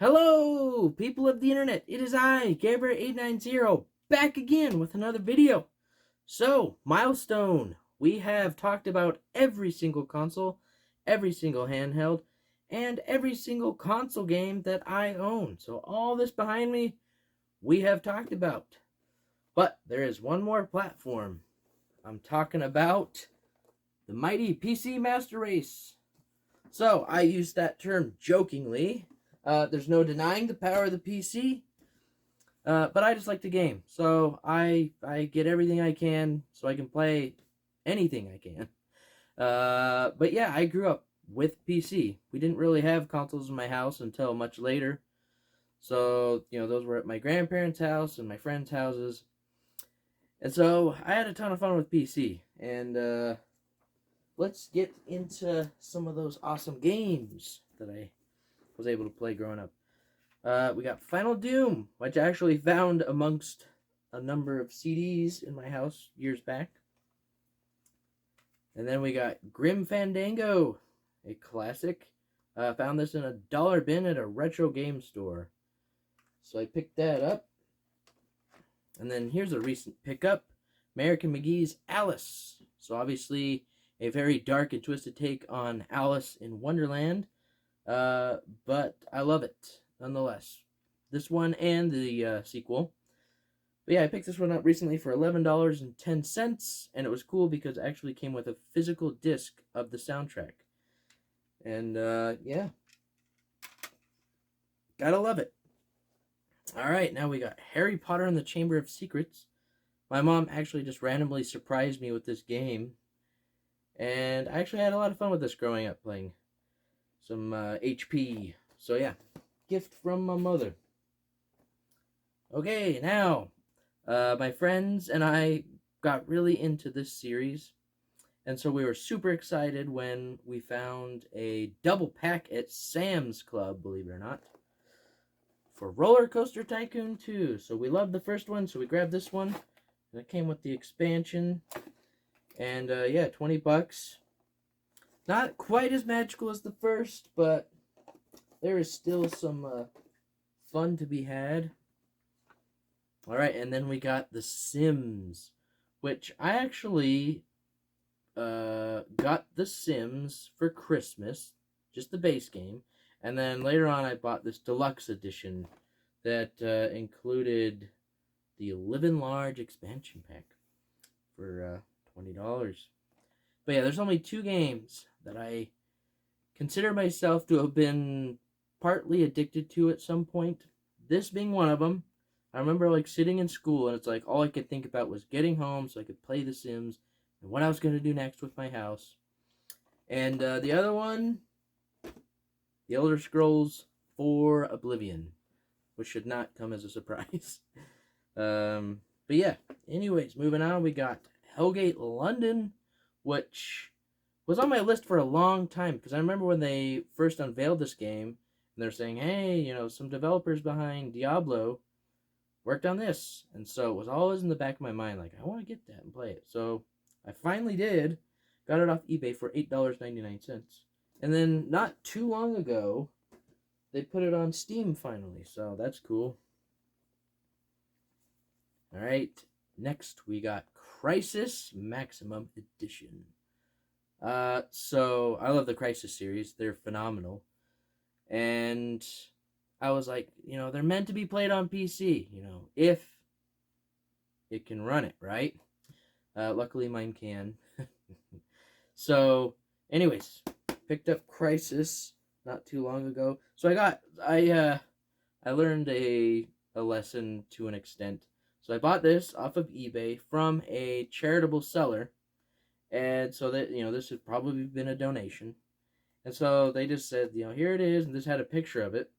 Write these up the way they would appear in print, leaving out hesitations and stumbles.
Hello, people of the internet. It is I, Gabriel890, back again with another video. So, milestone. We have talked about every single console, every single handheld, and every single console game that I own. So, all this behind me, we have talked about. But there is one more platform. I'm talking about the mighty PC Master Race. So, I use that term jokingly. There's no denying the power of the PC, but I just like the game. So I get everything I can so I can play anything I can. But yeah, I grew up with PC. We didn't really have consoles in my house until much later. So, those were at my grandparents' house and my friends' houses. And so I had a ton of fun with PC. And let's get into some of those awesome games that I was able to play growing up. We got Final Doom, which I actually found amongst a number of CDs in my house years back. And then we got Grim Fandango, a classic. Found this in a dollar bin at a retro game store. So I picked that up. And then here's a recent pickup, American McGee's Alice. So obviously a very dark and twisted take on Alice in Wonderland. But I love it nonetheless. This one and the sequel. But yeah, I picked this one up recently for $11.10, and it was cool because it actually came with a physical disc of the soundtrack. And yeah, gotta love it. Alright, now we got Harry Potter and the Chamber of Secrets. My mom actually just randomly surprised me with this game, and I actually had a lot of fun with this growing up, playing some HP. So yeah, gift from my mother. Okay, now, my friends and I got really into this series, and so we were super excited when we found a double pack at Sam's Club, believe it or not, for Roller Coaster Tycoon 2. So we loved the first one, so we grabbed this one, and it came with the expansion, and yeah, 20 bucks. Not quite as magical as the first, but there is still some fun to be had. Alright, and then we got The Sims, which I actually got The Sims for Christmas, just the base game, and then later on I bought this deluxe edition that included the Livin' Large expansion pack for $20. But yeah, there's only two games that I consider myself to have been partly addicted to at some point. This being one of them. I remember sitting in school and it's all I could think about was getting home so I could play The Sims and what I was going to do next with my house. And the other one, The Elder Scrolls 4 Oblivion, which should not come as a surprise. But yeah, anyways, moving on, we got Hellgate London, which was on my list for a long time, because I remember when they first unveiled this game, and they're saying, hey, some developers behind Diablo worked on this, and so it was always in the back of my mind, I want to get that and play it. So I finally did, got it off eBay for $8.99, and then not too long ago, they put it on Steam finally, so that's cool. Alright, next we got Crysis Maximum Edition. So I love the Crysis series. They're phenomenal. And I was like, they're meant to be played on PC, if it can run it, right? Luckily mine can. So, anyways, picked up Crysis not too long ago. So I learned a lesson to an extent. So I bought this off of eBay from a charitable seller. And so that, this had probably been a donation. And so they just said, here it is, and this had a picture of it.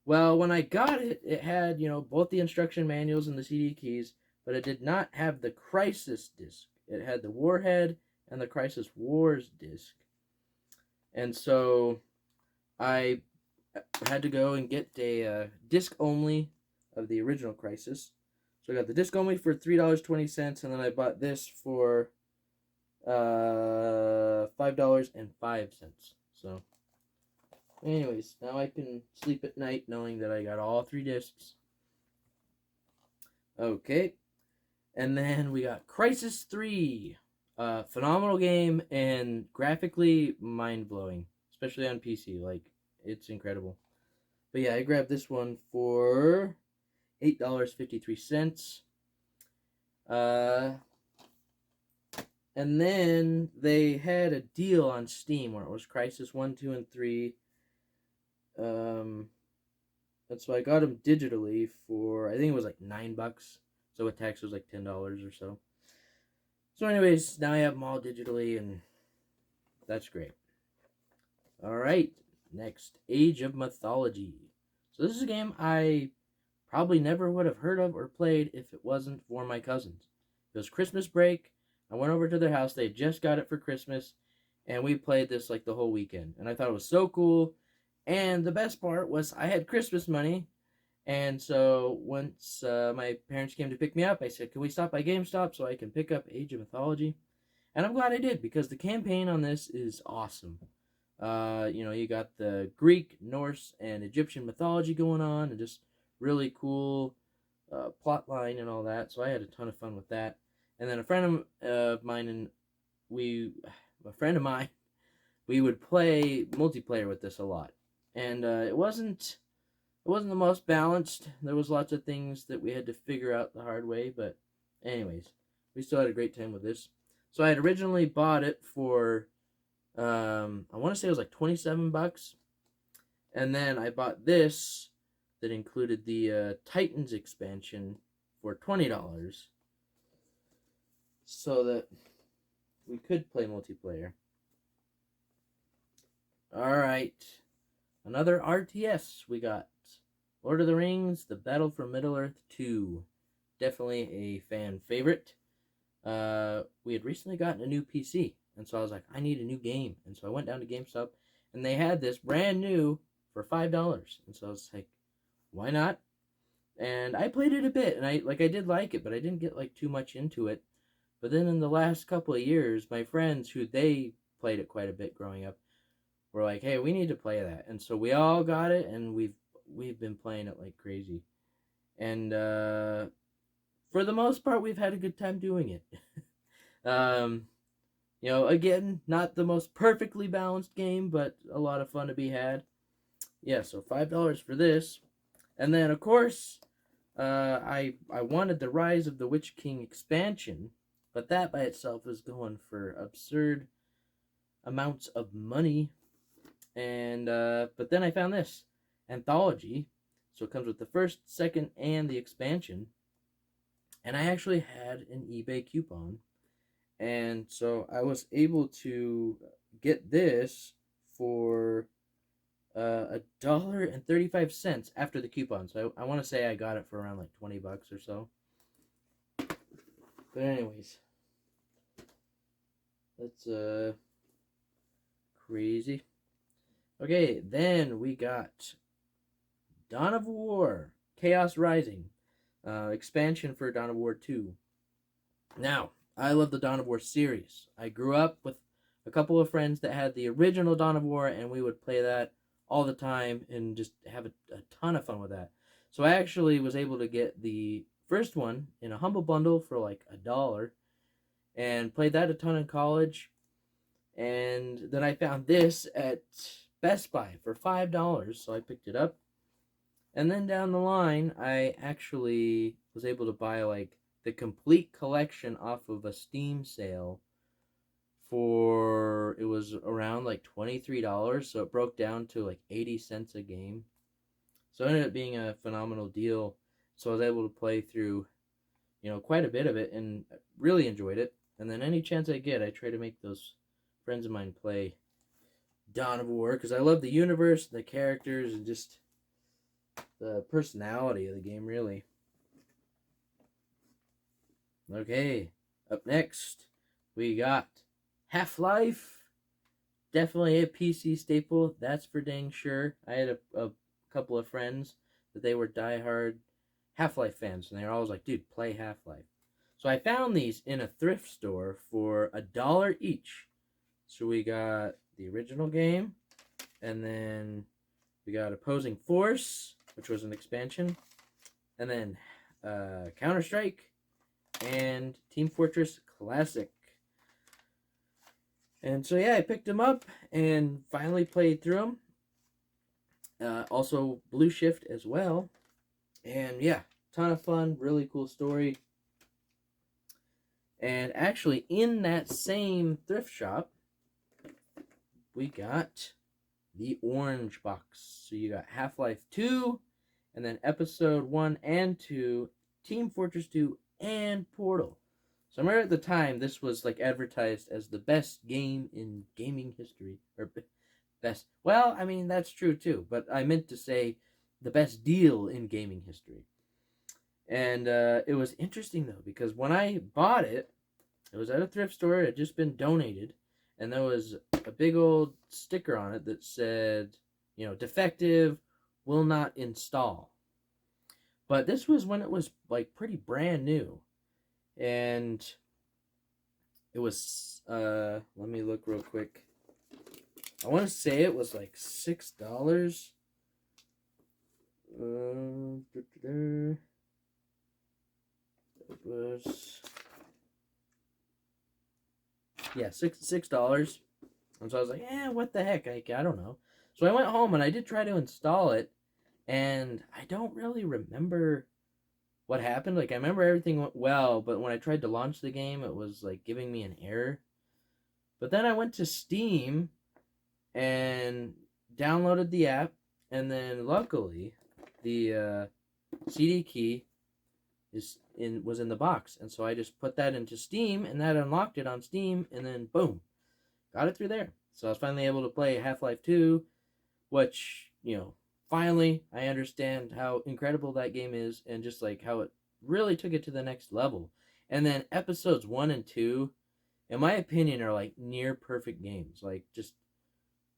Well, when I got it, it had, both the instruction manuals and the CD keys, but it did not have the Crysis disc. It had the Warhead and the Crysis Wars disc. And so I had to go and get a disc only of the original Crysis. So I got the disc only for $3.20, and then I bought this for $5.05. So Anyways, now I can sleep at night knowing that I got all 3 discs. Okay. And then we got Crysis III. Phenomenal game and graphically mind-blowing, especially on PC. Like, it's incredible. But yeah, I grabbed this one for $8.53. Uh, and then they had a deal on Steam where it was Crysis 1, 2, and 3. And so I got them digitally for, I think it was like $9. So with tax, it was like $10 or so. So, anyways, now I have them all digitally, and that's great. All right, next, Age of Mythology. So this is a game I probably never would have heard of or played if it wasn't for my cousins. It was Christmas break. I went over to their house. They just got it for Christmas, and we played this like the whole weekend. And I thought it was so cool. And the best part was I had Christmas money. And so once my parents came to pick me up, I said, can we stop by GameStop so I can pick up Age of Mythology? And I'm glad I did, because the campaign on this is awesome. You got the Greek, Norse, and Egyptian mythology going on, and just really cool plot line and all that. So I had a ton of fun with that. And then a friend of mine and a friend of mine, we would play multiplayer with this a lot. And it wasn't the most balanced. There was lots of things that we had to figure out the hard way, but anyways, we still had a great time with this. So I had originally bought it for I want to say it was like $27, and then I bought this that included the Titans expansion for $20, so that we could play multiplayer. All right, another RTS. We got Lord of the Rings: The Battle for Middle-earth 2. Definitely a fan favorite. We had recently gotten a new PC, and so I was like, I need a new game. And so I went down to GameStop, and they had this brand new for $5. And so I was like, why not? And I played it a bit, and I did like it, but I didn't get like too much into it. But then in the last couple of years, my friends who they played it quite a bit growing up were like, hey, we need to play that. And so we all got it, and we've been playing it like crazy. And for the most part, we've had a good time doing it. Again, not the most perfectly balanced game, but a lot of fun to be had. Yeah, so $5 for this. And then, of course, I wanted the Rise of the Witch King expansion, but that by itself is going for absurd amounts of money. And but then I found this Anthology, so it comes with the first, second, and the expansion. And I actually had an eBay coupon, and so I was able to get this for $1.35 after the coupon. So I want to say I got it for around like $20 or so. But anyways, that's crazy. Okay, then we got Dawn of War: Chaos Rising, expansion for Dawn of War 2. Now, I love the Dawn of War series. I grew up with a couple of friends that had the original Dawn of War, and we would play that all the time and just have a ton of fun with that. So I actually was able to get the first one in a humble bundle for like $1 and played that a ton in college. And then I found this at Best Buy for $5, so I picked it up. And then down the line, I actually was able to buy like the complete collection off of a Steam sale for, it was around like $23, so it broke down to like 80 cents a game. So it ended up being a phenomenal deal. So I was able to play through, quite a bit of it and really enjoyed it. And then any chance I get, I try to make those friends of mine play Dawn of War, because I love the universe, the characters, and just the personality of the game, really. Okay, up next, we got Half-Life. Definitely a PC staple, that's for dang sure. I had a couple of friends that they were diehard Half-Life fans, and they were always like, dude, play Half-Life. So I found these in a thrift store for $1 each. So we got the original game, and then We got Opposing Force, which was an expansion, and then Counter-Strike and Team Fortress Classic. And so yeah, I picked them up and finally played through them. Also Blue Shift as well. And yeah, ton of fun, really cool story. And actually, in that same thrift shop, we got the orange box. So you got Half-Life 2, and then Episode 1 and 2, Team Fortress 2, and Portal. So I remember at the time, this was like advertised as the best game in gaming history. Or best, well, I mean, that's true too, but I meant to say the best deal in gaming history. And it was interesting though, because when I bought it, it was at a thrift store. It had just been donated, and there was a big old sticker on it that said, you know, defective, will not install. But this was when it was like pretty brand new, and it was let me look real quick. I want to say it was like $6. It was, yeah, $6. And so I was like, what the heck? I don't know. So I went home and I did try to install it, and I don't really remember what happened. Like, I remember everything went well, but when I tried to launch the game, it was like giving me an error. But then I went to Steam and downloaded the app, and then luckily the CD key was in the box, and so I just put that into Steam, and that unlocked it on Steam, and then boom, got it through there. So I was finally able to play Half-Life 2, which, you know, finally I understand how incredible that game is, and just like how it really took it to the next level. And then episodes 1 and 2, in my opinion, are like near perfect games. Like, just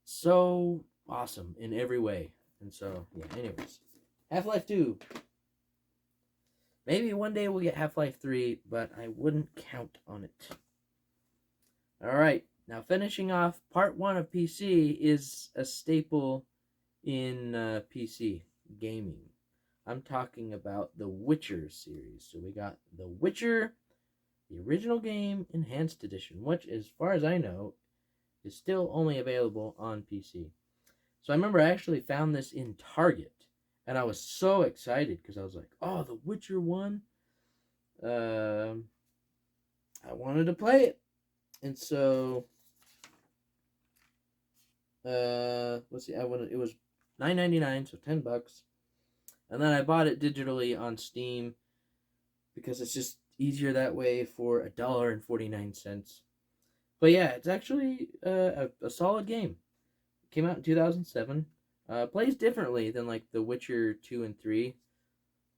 so awesome in every way. And so, yeah, anyways. Half-Life 2. Maybe one day we'll get Half-Life 3, but I wouldn't count on it. Alright, now finishing off part 1 of PC is a staple in PC gaming. I'm talking about the Witcher series. So we got The Witcher, the original game, Enhanced Edition, which, as far as I know, is still only available on PC. So I remember I actually found this in Target, and I was so excited because I was like, oh, The Witcher 1? I wanted to play it. And so, let's see, it was $9.99, so $10. And then I bought it digitally on Steam because it's just easier that way for $1.49. But yeah, it's actually a solid game. It came out in 2007. Plays differently than like The Witcher 2 and 3,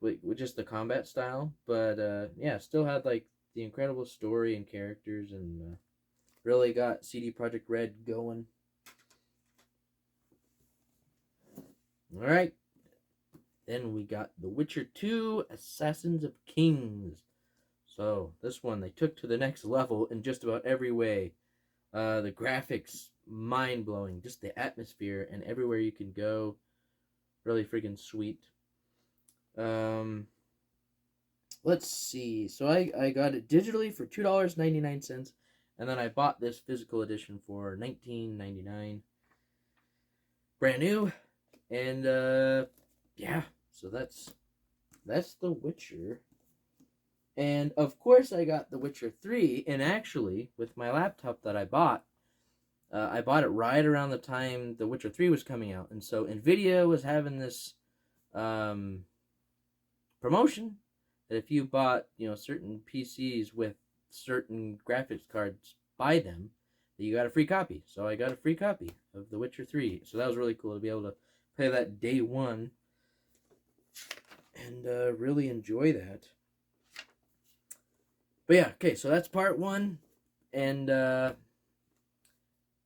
with just the combat style. But yeah, still had like the incredible story and characters, and really got CD Projekt Red going. Alright. Then we got The Witcher 2, Assassins of Kings. So, this one they took to the next level in just about every way. The graphics, mind-blowing. Just the atmosphere and everywhere you can go. Really freaking sweet. Let's see. So I got it digitally for $2.99. And then I bought this physical edition for $19.99. Brand new. And, yeah. So that's The Witcher. And, of course, I got The Witcher 3. And actually, with my laptop that I bought it right around the time The Witcher 3 was coming out. And so NVIDIA was having this promotion that if you bought, you know, certain PCs with certain graphics cards by them, that you got a free copy. So I got a free copy of The Witcher 3. So that was really cool to be able to play that day one and really enjoy that. But yeah, okay, so that's part 1. And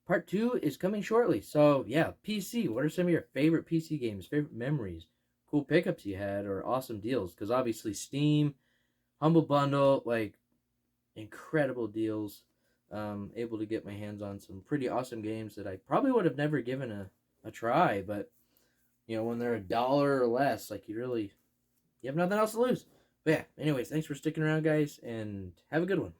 part 2 is coming shortly. So yeah, PC. What are some of your favorite PC games, favorite memories, cool pickups you had, or awesome deals? Because obviously Steam, Humble Bundle, like incredible deals. Able to get my hands on some pretty awesome games that I probably would have never given a try, but You know, when they're $1 or less, like you have nothing else to lose. But yeah, anyways, thanks for sticking around, guys, and have a good one.